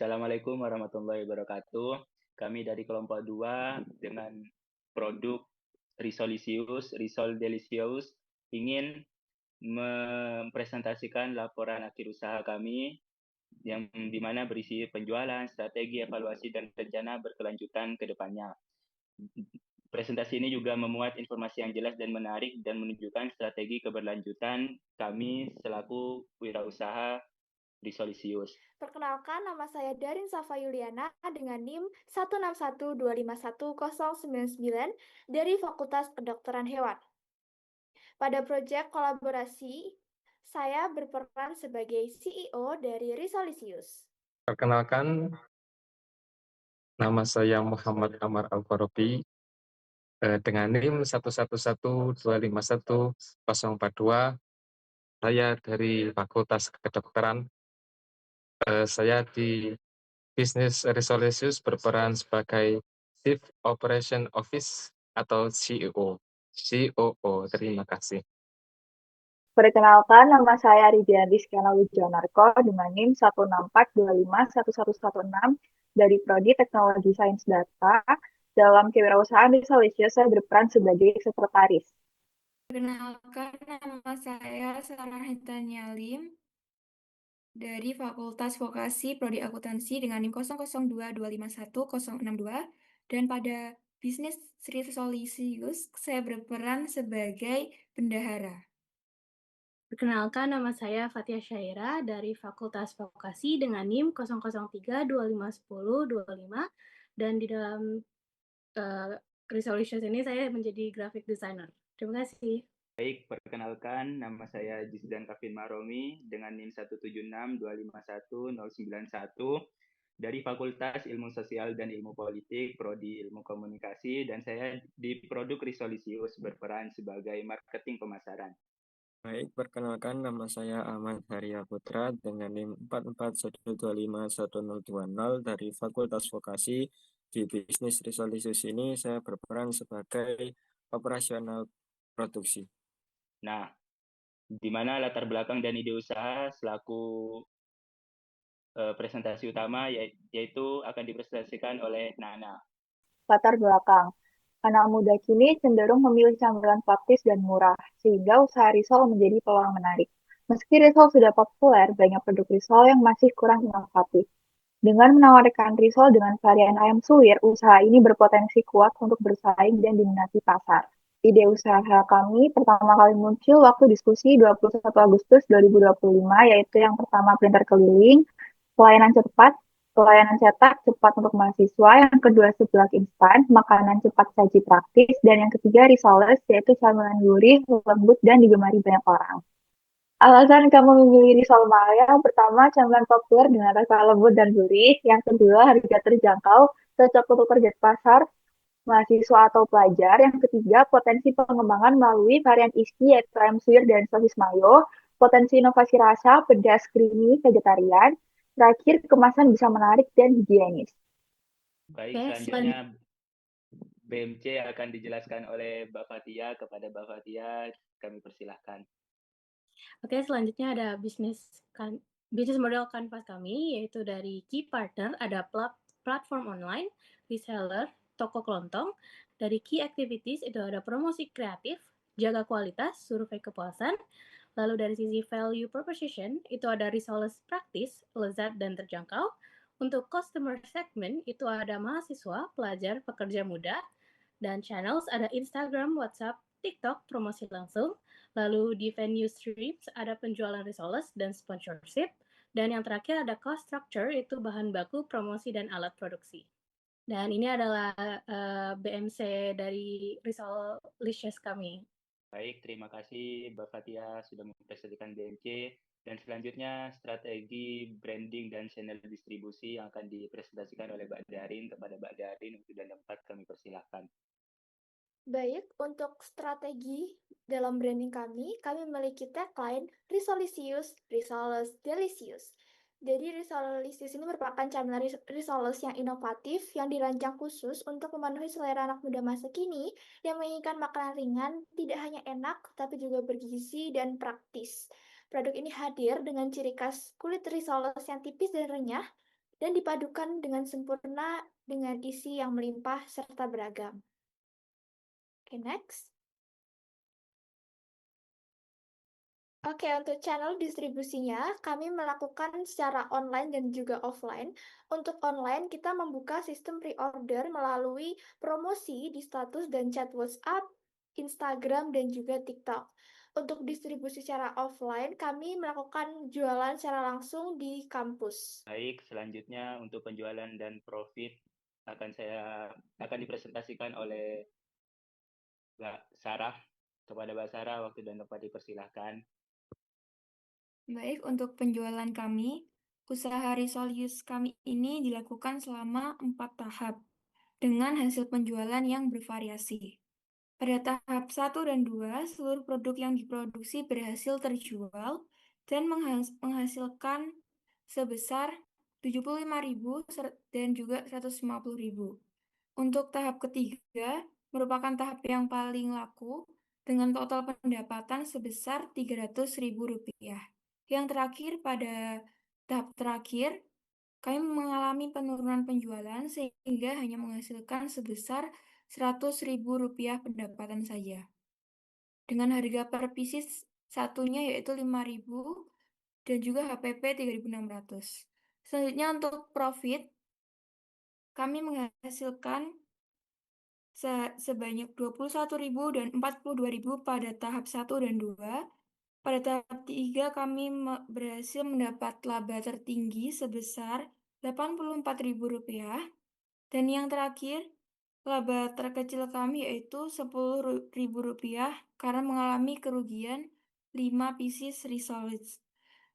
Assalamualaikum warahmatullahi wabarakatuh. Kami dari kelompok 2 dengan produk Risol Delicious ingin mempresentasikan laporan akhir usaha kami yang di mana berisi penjualan, strategi, evaluasi, dan rencana berkelanjutan ke depannya. Presentasi ini juga memuat informasi yang jelas dan menarik dan menunjukkan strategi keberlanjutan kami selaku wirausaha Risolisius. Perkenalkan, nama saya Darin Safa Yuliana dengan NIM 161251099 dari Fakultas Kedokteran Hewan. Pada proyek kolaborasi, saya berperan sebagai CEO dari Risolisius. Perkenalkan, nama saya Muhammad Amar Al-Farabi dengan NIM 111251042. Saya dari Fakultas Kedokteran. Saya di Business Resources berperan sebagai Chief Operation Office atau CEO. COO, terima kasih. Perkenalkan, nama saya Ridian Rizkyana Wijanarko dengan NIM 164251116 dari Prodi Teknologi Sains Data. Dalam kewirausahaan Risolisius, saya berperan sebagai sekretaris. Perkenalkan, nama saya Sarah Hitania Lim dari Fakultas Vokasi Prodi Akuntansi dengan NIM 002251062 dan pada Bisnis Risolisius saya berperan sebagai bendahara. Perkenalkan, nama saya Fatia Syaira dari Fakultas Vokasi dengan NIM 003251025 dan di dalam Resolutions ini saya menjadi graphic designer. Terima kasih. Baik, perkenalkan nama saya Jisdan Kafin Maromi dengan NIM 176251091 dari Fakultas Ilmu Sosial dan Ilmu Politik, Prodi Ilmu Komunikasi, dan saya di Produk Risolisius berperan sebagai marketing pemasaran. Baik, perkenalkan nama saya Ahmad Haria Putra dengan NIM 441251020 dari Fakultas Vokasi. Di Bisnis Risolisius ini saya berperan sebagai operasional produksi. Nah, di mana latar belakang dan ide usaha selaku presentasi utama yaitu akan dipresentasikan oleh Nana. Latar belakang. Anak muda kini cenderung memilih camilan praktis dan murah, sehingga usaha risol menjadi peluang menarik. Meski risol sudah populer, banyak produk risol yang masih kurang inovatif. Dengan menawarkan risol dengan varian ayam suwir, usaha ini berpotensi kuat untuk bersaing dan diminati pasar. Ide usaha kami pertama kali muncul waktu diskusi 21 Agustus 2025, yaitu yang pertama printer keliling, pelayanan cepat, pelayanan cetak cepat untuk mahasiswa, yang kedua seblak instan, makanan cepat saji praktis, dan yang ketiga risoles, yaitu camilan gurih, lembut, dan digemari banyak orang. Alasan kamu memilih risol yang pertama, camilan populer dengan rasa lembut dan gurih. Yang kedua, harga terjangkau, cocok untuk target pasar, mahasiswa atau pelajar. Yang ketiga, potensi pengembangan melalui varian isi yaitu ayam suwir dan sosis mayo. Potensi inovasi rasa, pedas, creamy, vegetarian. Terakhir, kemasan bisa menarik dan higienis. Baik, selanjutnya BMC akan dijelaskan oleh Mbak Fatia. Kepada Mbak Fatia, kami persilahkan. Oke, selanjutnya ada bisnis model kanvas kami, yaitu dari key partner, ada platform online, reseller, toko kelontong. Dari key activities itu ada promosi kreatif, jaga kualitas, survei kepuasan. Lalu dari sisi value proposition itu ada resource praktis, lezat dan terjangkau. Untuk customer segment itu ada mahasiswa, pelajar, pekerja muda. Dan channels ada Instagram, WhatsApp, TikTok, promosi langsung. Lalu di venue streams ada penjualan resoles dan sponsorship. Dan yang terakhir ada cost structure, itu bahan baku, promosi, dan alat produksi. Dan ini adalah BMC dari Risolicious kami. Baik, terima kasih Mbak Fatia sudah mempresentasikan BMC. Dan selanjutnya strategi branding dan channel distribusi yang akan dipresentasikan oleh Mbak Darin. Kepada Mbak Darin untuk dan tempat kami persilahkan. Baik, untuk strategi dalam branding kami memiliki tagline Risolisius, Risoles, Delicious. Jadi Risolisius ini merupakan camilan risoles yang inovatif yang dirancang khusus untuk memenuhi selera anak muda masa kini yang menginginkan makanan ringan, tidak hanya enak, tapi juga bergizi dan praktis. Produk ini hadir dengan ciri khas kulit risoles yang tipis dan renyah, dan dipadukan dengan sempurna dengan isi yang melimpah serta beragam. Oke, next. Oke, untuk channel distribusinya, kami melakukan secara online dan juga offline. Untuk online, kita membuka sistem pre-order melalui promosi di status dan chat WhatsApp, Instagram, dan juga TikTok. Untuk distribusi secara offline, kami melakukan jualan secara langsung di kampus. Baik, selanjutnya untuk penjualan dan profit akan dipresentasikan oleh Mbak Sarah. Kepada Mbak Sarah, waktu dan tempat dipersilahkan. Baik, untuk penjualan kami, usaha Risolius kami ini dilakukan selama 4 tahap dengan hasil penjualan yang bervariasi. Pada tahap 1 dan 2, seluruh produk yang diproduksi berhasil terjual dan menghasilkan sebesar 75.000 dan juga 150.000. Untuk tahap ketiga, merupakan tahap yang paling laku dengan total pendapatan sebesar Rp300.000. Yang terakhir, pada tahap terakhir, kami mengalami penurunan penjualan sehingga hanya menghasilkan sebesar Rp100.000 pendapatan saja. Dengan harga per pieces satunya yaitu 5.000 dan juga HPP 3.600. Selanjutnya untuk profit, kami menghasilkan sebanyak 21.000 dan 42.000 pada tahap 1 dan 2. Pada tahap 3 kami berhasil mendapat laba tertinggi sebesar Rp84.000. Dan yang terakhir, laba terkecil kami yaitu Rp10.000 karena mengalami kerugian 5 pieces Risolids.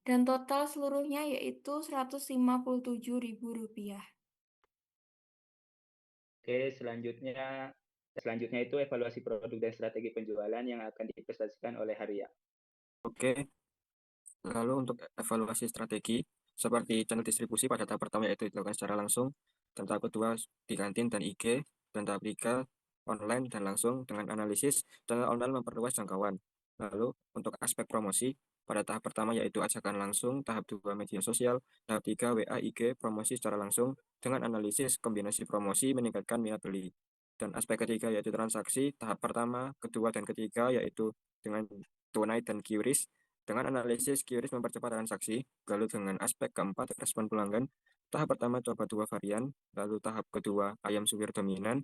Dan total seluruhnya yaitu Rp157.000. Oke, selanjutnya itu evaluasi produk dan strategi penjualan yang akan dipresentasikan oleh Haria. Oke, lalu untuk evaluasi strategi, seperti channel distribusi pada tahap pertama yaitu dilakukan secara langsung, dan tahap kedua di kantin dan IG, dan tahap tiga online dan langsung dengan analisis channel online memperluas jangkauan. Lalu untuk aspek promosi, pada tahap pertama yaitu ajakan langsung, tahap 2 media sosial, tahap 3 WA IG promosi secara langsung dengan analisis kombinasi promosi meningkatkan minat beli. Dan aspek ketiga yaitu transaksi, tahap pertama, kedua, dan ketiga yaitu dengan tunai dan QRIS dengan analisis QRIS mempercepat transaksi. Lalu dengan aspek keempat respon pelanggan, tahap pertama coba 2 varian, lalu tahap kedua ayam suwir dominan,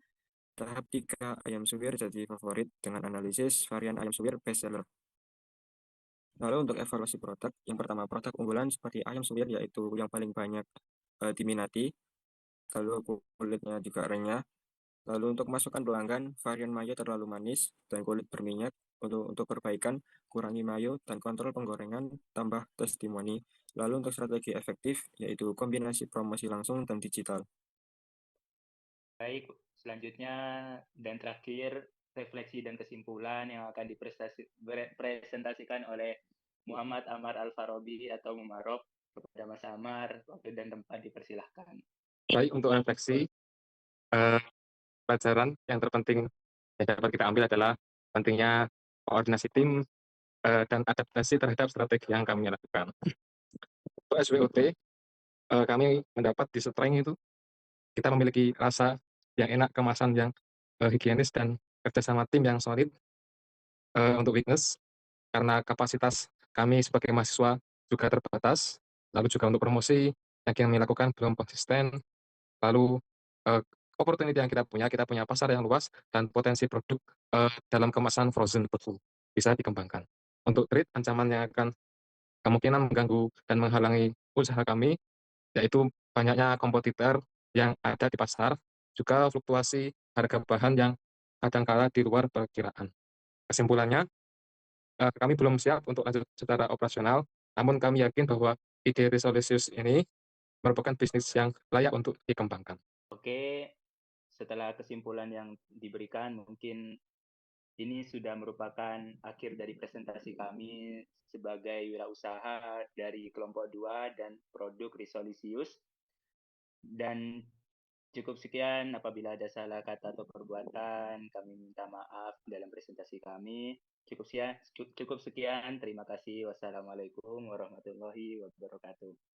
tahap 3 ayam suwir jadi favorit dengan analisis varian ayam suwir best seller. Lalu untuk evaluasi produk, yang pertama produk unggulan seperti ayam suwir yaitu yang paling banyak diminati, lalu kulitnya juga renyah. Lalu untuk masukan pelanggan, varian mayo terlalu manis dan kulit berminyak. Untuk perbaikan, kurangi mayo dan kontrol penggorengan, tambah testimoni. Lalu untuk strategi efektif, yaitu kombinasi promosi langsung dan digital. Baik, selanjutnya dan terakhir, refleksi dan kesimpulan yang akan dipresentasikan oleh Muhammad Amar Al-Farabi atau Mumarok. Kepada Mas Amar, waktu dan tempat dipersilahkan. Baik, untuk refleksi, pelajaran yang terpenting yang dapat kita ambil adalah pentingnya koordinasi tim dan adaptasi terhadap strategi yang kami lakukan. Untuk SWOT, kami mendapat di Strength itu kita memiliki rasa yang enak, kemasan yang higienis, dan kerjasama tim yang solid. Untuk weakness, karena kapasitas kami sebagai mahasiswa juga terbatas, lalu juga untuk promosi yang kami lakukan belum konsisten, lalu opportunity yang kita punya pasar yang luas dan potensi produk dalam kemasan frozen food bisa dikembangkan. Untuk trade, ancaman yang akan kemungkinan mengganggu dan menghalangi usaha kami, yaitu banyaknya kompetitor yang ada di pasar, juga fluktuasi harga bahan yang kadangkala di luar perkiraan. Kesimpulannya, kami belum siap untuk lanjut secara operasional, namun kami yakin bahwa ide Risolius ini merupakan bisnis yang layak untuk dikembangkan. Oke, setelah kesimpulan yang diberikan, mungkin ini sudah merupakan akhir dari presentasi kami sebagai wirausaha dari kelompok 2 dan produk Risolius. Dan cukup sekian, apabila ada salah kata atau perbuatan, kami minta maaf dalam presentasi kami. Cukup sekian, terima kasih. Wassalamualaikum warahmatullahi wabarakatuh.